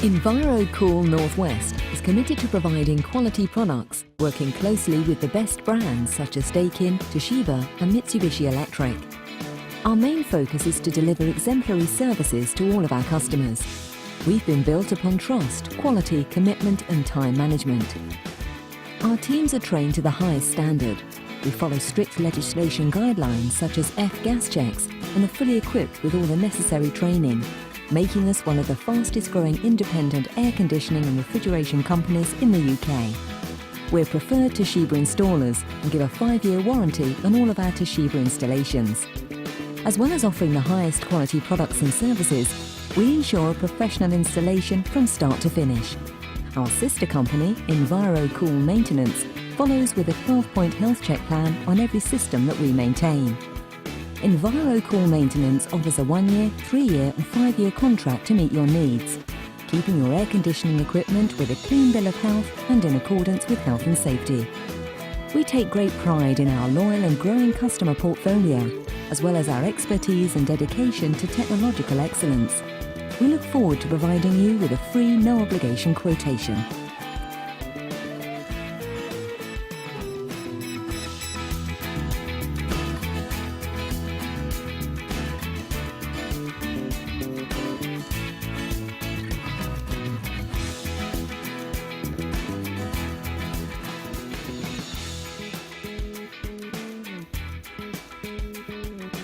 EnviroCool Northwest is committed to providing quality products, working closely with the best brands such as Daikin, Toshiba and Mitsubishi Electric. Our main focus is to deliver exemplary services to all of our customers. We've been built upon trust, quality, commitment and time management. Our teams are trained to the highest standard. We follow strict legislation guidelines such as F-gas checks and are fully equipped with all the necessary training, making us one of the fastest growing independent air conditioning and refrigeration companies in the UK. We're preferred Toshiba installers and give a 5-year warranty on all of our Toshiba installations. As well as offering the highest quality products and services, we ensure a professional installation from start to finish. Our sister company, EnviroCool Maintenance, follows with a 12-point health check plan on every system that we maintain. EnviroCool Maintenance offers a 1-year, 3-year and 5-year contract to meet your needs, keeping your air conditioning equipment with a clean bill of health and in accordance with health and safety. We take great pride in our loyal and growing customer portfolio, as well as our expertise and dedication to technological excellence. We look forward to providing you with a free, no-obligation quotation.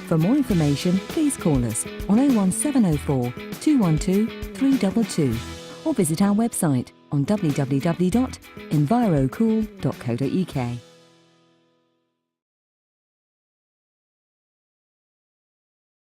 For more information, please call us on 01704 212 322 or visit our website on www.envirocool.co.uk.